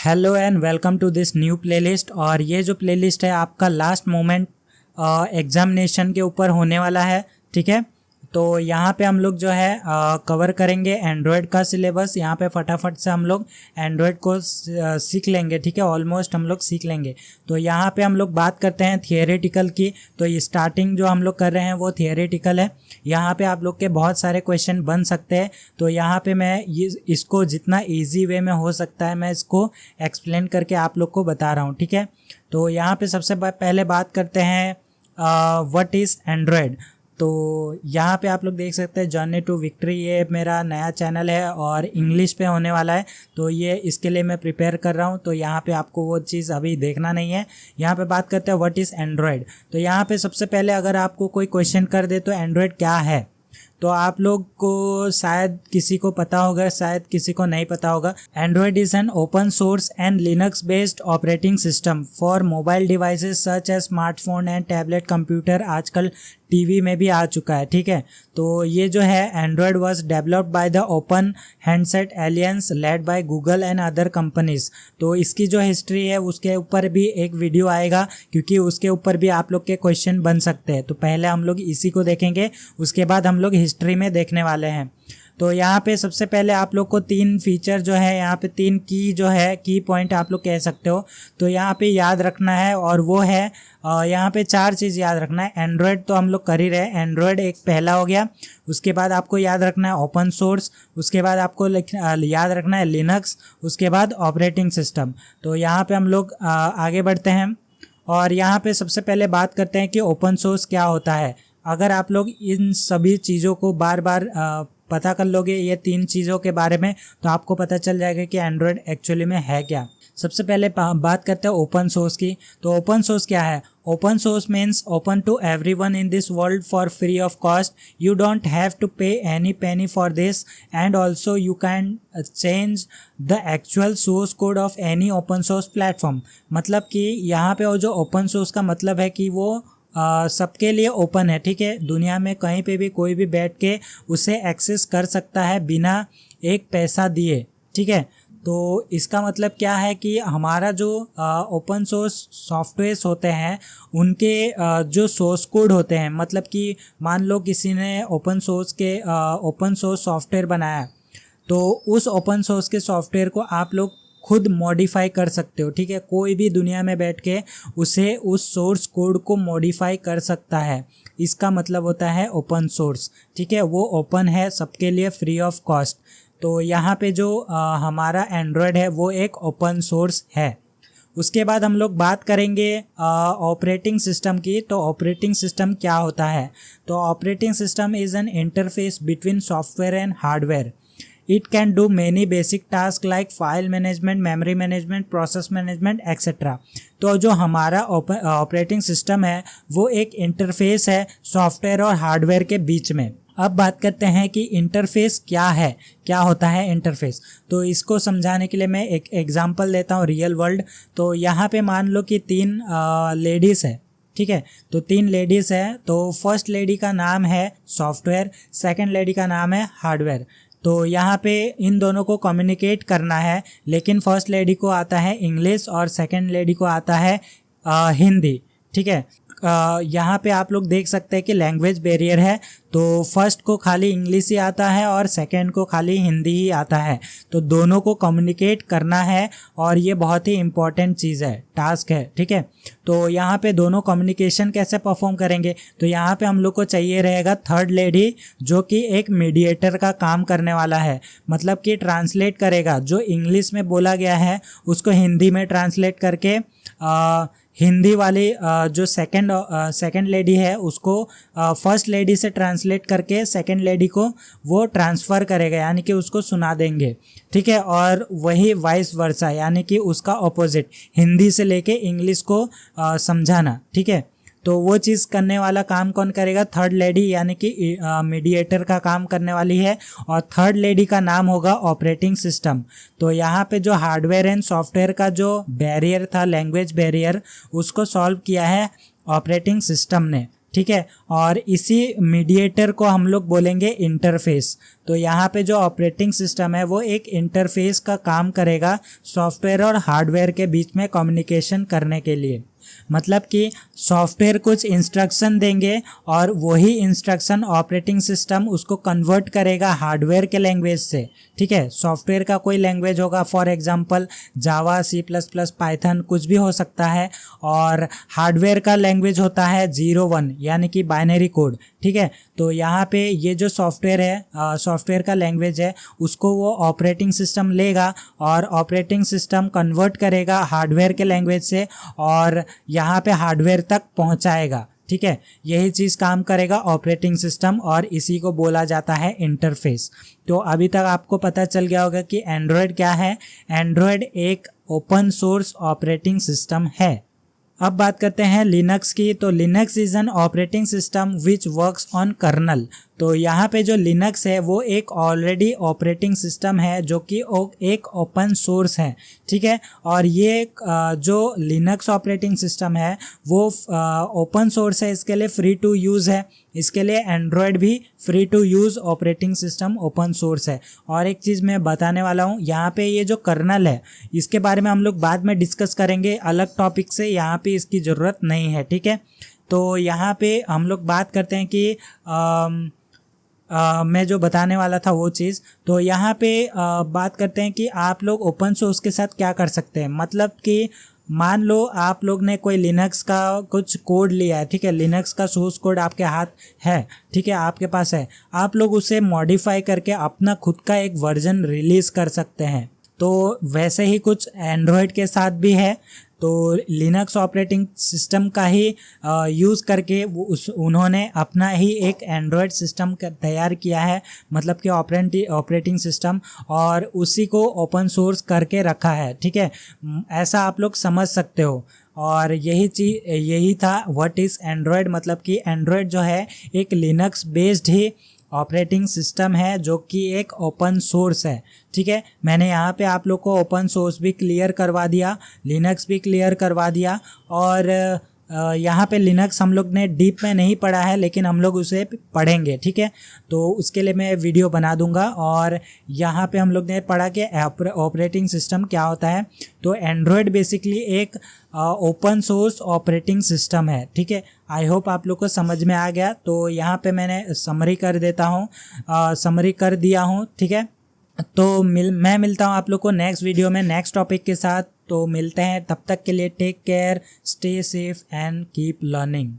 Hello and welcome to this new playlist. और ये जो प्लेलिस्ट है आपका लास्ट मोमेंट एग्जामिनेशन के ऊपर होने वाला है। ठीक है, तो यहाँ पे हम लोग जो है कवर करेंगे एंड्रॉयड का सिलेबस। यहाँ पे फटाफट से हम लोग एंड्रॉयड को सीख लेंगे। ठीक है, ऑलमोस्ट हम लोग सीख लेंगे। तो यहाँ पे हम लोग बात करते हैं थियोरेटिकल की। तो ये स्टार्टिंग जो हम लोग कर रहे हैं वो थियोरेटिकल है। यहाँ पे आप लोग के बहुत सारे क्वेश्चन बन सकते हैं। तो यहाँ पे मैं इसको जितना ईजी वे में हो सकता है मैं इसको एक्सप्लेन करके आप लोग को बता रहा हूँ। ठीक है, तो यहाँ पे सबसे पहले बात करते हैं व्हाट इज़ एंड्रॉयड। तो यहाँ पे आप लोग देख सकते हैं जर्नी टू विक्ट्री, ये मेरा नया चैनल है और इंग्लिश पे होने वाला है। तो ये इसके लिए मैं प्रिपेयर कर रहा हूँ। तो यहाँ पे आपको वो चीज़ अभी देखना नहीं है। यहाँ पे बात करते हैं व्हाट इज़ एंड्रॉयड। तो यहाँ पे सबसे पहले अगर आपको कोई क्वेश्चन कर दे तो एंड्रॉयड क्या है, तो आप लोग को शायद किसी को पता होगा, शायद किसी को नहीं पता होगा। Android is an open source and Linux based operating system for mobile devices such as smartphone and tablet computer. आजकल टीवी में भी आ चुका है। ठीक है, तो ये जो है Android was developed by the open handset aliens led by Google and other companies. तो इसकी जो हिस्ट्री है उसके ऊपर भी एक वीडियो आएगा, क्योंकि उसके ऊपर भी आप लोग के क्वेश्चन बन सकते हैं। तो पहले हम लोग इसी को देखेंगे, उसके बाद हम लोग हिस्ट्री में देखने वाले हैं। तो यहाँ पे सबसे पहले आप लोग को तीन फीचर जो है, यहाँ पे तीन की जो है की पॉइंट आप लोग कह सकते हो, तो यहाँ पे याद रखना है। और वो है यहाँ पे चार चीज़ याद रखना है। एंड्रॉयड तो हम लोग कर ही रहे हैं, एंड्रॉयड एक पहला हो गया। उसके बाद आपको याद रखना है ओपन सोर्स, उसके बाद आपको याद रखना है लिनक्स, उसके बाद ऑपरेटिंग सिस्टम। तो यहाँ पे हम लोग आगे बढ़ते हैं और यहाँ पे सबसे पहले बात करते हैं कि ओपन सोर्स क्या होता है। अगर आप लोग इन सभी चीज़ों को बार बार पता कर लोगे, ये तीन चीज़ों के बारे में, तो आपको पता चल जाएगा कि एंड्रॉयड एक्चुअली में है क्या। सबसे पहले बात करते हैं ओपन सोर्स की। तो ओपन सोर्स क्या है? Open source means open to everyone in this world for free of cost. You don't have to pay any penny for this and also you can change the actual source code of any open source platform. मतलब कि यहाँ पे वो जो open source का मतलब है कि वो सबके लिए ओपन है। ठीक है, दुनिया में कहीं पे भी कोई भी बैठ के उसे एक्सेस कर सकता है बिना एक पैसा दिए। ठीक है, तो इसका मतलब क्या है कि हमारा जो ओपन सोर्स सॉफ्टवेयर्स होते हैं उनके जो सोर्स कोड होते हैं, मतलब कि मान लो किसी ने ओपन सोर्स सॉफ्टवेयर बनाया, तो उस ओपन सोर्स के सॉफ्टवेयर को आप लोग खुद मॉडिफाई कर सकते हो। ठीक है, कोई भी दुनिया में बैठ के उसे उस सोर्स कोड को मॉडिफाई कर सकता है। इसका मतलब होता है ओपन सोर्स। ठीक है, वो ओपन है सबके लिए फ्री ऑफ कॉस्ट। तो यहाँ पे जो हमारा एंड्रॉयड है वो एक ओपन सोर्स है। उसके बाद हम लोग बात करेंगे ऑपरेटिंग सिस्टम की। तो ऑपरेटिंग सिस्टम क्या होता है? तो operating system is an interface between software and hardware. It can do many basic tasks like file management, memory management, process management, etc. तो जो हमारा ऑपरेटिंग सिस्टम है वो एक इंटरफेस है सॉफ्टवेयर और हार्डवेयर के बीच में। अब बात करते हैं कि इंटरफेस क्या है, क्या होता है इंटरफेस। तो इसको समझाने के लिए मैं एक एग्जांपल देता हूँ रियल वर्ल्ड। तो यहाँ पे मान लो कि तीन लेडीज़ है। ठीक है, तो तीन लेडीज़ है। तो फर्स्ट लेडी का नाम है सॉफ्टवेयर, सेकंड लेडी का नाम है हार्डवेयर। तो यहाँ पे इन दोनों को कम्युनिकेट करना है, लेकिन फर्स्ट लेडी को आता है इंग्लिश और सेकंड लेडी को आता है हिंदी। ठीक है, यहाँ पे आप लोग देख सकते हैं कि लैंग्वेज बैरियर है। तो फर्स्ट को खाली इंग्लिश ही आता है और सेकंड को खाली हिंदी ही आता है। तो दोनों को कम्युनिकेट करना है और ये बहुत ही इम्पॉर्टेंट चीज़ है, टास्क है। ठीक है, तो यहाँ पे दोनों कम्युनिकेशन कैसे परफॉर्म करेंगे? तो यहाँ पे हम लोग को चाहिए रहेगा थर्ड लेडी, जो कि एक मीडिएटर का काम करने वाला है। मतलब कि ट्रांसलेट करेगा, जो इंग्लिश में बोला गया है उसको हिंदी में ट्रांसलेट करके हिंदी वाली जो सेकंड लेडी है उसको फर्स्ट लेडी से ट्रांसलेट करके सेकंड लेडी को वो ट्रांसफ़र करेगा, यानी कि उसको सुना देंगे। ठीक है, और वही वाइस वर्सा, यानी कि उसका ऑपोजिट, हिंदी से लेके इंग्लिश को समझाना। ठीक है, तो वो चीज़ करने वाला काम कौन करेगा? थर्ड लेडी, यानी कि मीडिएटर का काम करने वाली है। और थर्ड लेडी का नाम होगा ऑपरेटिंग सिस्टम। तो यहाँ पे जो हार्डवेयर एंड सॉफ्टवेयर का जो बैरियर था, लैंग्वेज बैरियर, उसको सॉल्व किया है ऑपरेटिंग सिस्टम ने। ठीक है। और इसी मीडिएटर को हम लोग बोलेंगे इंटरफेस। तो यहाँ पे जो ऑपरेटिंग सिस्टम है वो एक इंटरफेस का काम करेगा सॉफ्टवेयर और हार्डवेयर के बीच में कम्युनिकेशन करने के लिए। मतलब कि सॉफ्टवेयर कुछ इंस्ट्रक्शन देंगे और वही इंस्ट्रक्शन ऑपरेटिंग सिस्टम उसको कन्वर्ट करेगा हार्डवेयर के लैंग्वेज से, ठीक है। सॉफ्टवेयर का कोई लैंग्वेज होगा, for example Java, C++, Python, कुछ भी हो सकता है। और हार्डवेयर का लैंग्वेज होता है 0-1 यानी कि बाइनरी कोड, ठीक है। तो यहाँ पे ये जो सॉफ्टवेयर है, सॉफ्टवेयर का लैंग्वेज है, उसको वो ऑपरेटिंग सिस्टम लेगा और ऑपरेटिंग सिस्टम कन्वर्ट करेगा हार्डवेयर के लैंग्वेज से और यहाँ पे हार्डवेयर तक पहुँचाएगा, ठीक है। यही चीज़ काम करेगा ऑपरेटिंग सिस्टम और इसी को बोला जाता है इंटरफेस। तो अभी तक आपको पता चल गया होगा कि एंड्रॉयड क्या है। एंड्रॉयड एक ओपन सोर्स ऑपरेटिंग सिस्टम है। अब बात करते हैं लिनक्स की। तो Linux is an operating system which works on kernel. तो यहाँ पे जो लिनक्स है वो एक ऑलरेडी ऑपरेटिंग सिस्टम है जो कि एक ओपन सोर्स है, ठीक है। और ये जो लिनक्स ऑपरेटिंग सिस्टम है वो ओपन सोर्स है, इसके लिए फ्री टू यूज़ है। इसके लिए एंड्रॉयड भी free to use operating system open source है। और एक चीज़ मैं बताने वाला हूँ, यहाँ पे ये जो कर्नल है इसके बारे में हम लोग बाद में डिस्कस करेंगे अलग टॉपिक से, यहाँ पे इसकी ज़रूरत नहीं है, ठीक है। तो यहाँ पे हम लोग बात करते हैं कि मैं जो बताने वाला था वो चीज़। तो यहाँ पे बात करते हैं कि आप लोग ओपन सोर्स के साथ क्या कर सकते हैं। मतलब कि मान लो आप लोग ने कोई लिनक्स का कुछ कोड लिया है, ठीक है। लिनक्स का सोर्स कोड आपके हाथ है, ठीक है, आपके पास है। आप लोग उसे मॉडिफाई करके अपना खुद का एक वर्जन रिलीज़ कर सकते हैं। तो वैसे ही कुछ एंड्रॉयड के साथ भी है। तो लिनक्स ऑपरेटिंग सिस्टम का ही यूज़ करके उन्होंने अपना ही एक एंड्रॉयड सिस्टम तैयार किया है, मतलब कि ऑपरेटिंग सिस्टम, और उसी को ओपन सोर्स करके रखा है, ठीक है। ऐसा आप लोग समझ सकते हो। और यही था व्हाट इज़ एंड्रॉयड। मतलब कि एंड्रॉयड जो है एक लिनक्स बेस्ड ही ऑपरेटिंग सिस्टम है जो कि एक ओपन सोर्स है, ठीक है। मैंने यहाँ पे आप लोग को ओपन सोर्स भी क्लियर करवा दिया, लिनक्स भी क्लियर करवा दिया। और यहाँ पे लिनक्स हम लोग ने डीप में नहीं पढ़ा है लेकिन हम लोग उसे पढ़ेंगे, ठीक है। तो उसके लिए मैं वीडियो बना दूंगा। और यहाँ पे हम लोग ने पढ़ा कि ऑपरेटिंग सिस्टम क्या होता है। तो एंड्रॉयड बेसिकली एक ओपन सोर्स ऑपरेटिंग सिस्टम है, ठीक है। आई होप आप लोग को समझ में आ गया। तो यहाँ पे मैंने समरी कर देता हूँ, समरी कर दिया हूँ, ठीक है। तो मैं मिलता हूँ आप लोग को नेक्स्ट वीडियो में नेक्स्ट टॉपिक के साथ। तो मिलते हैं, तब तक के लिए take care, stay safe and keep learning.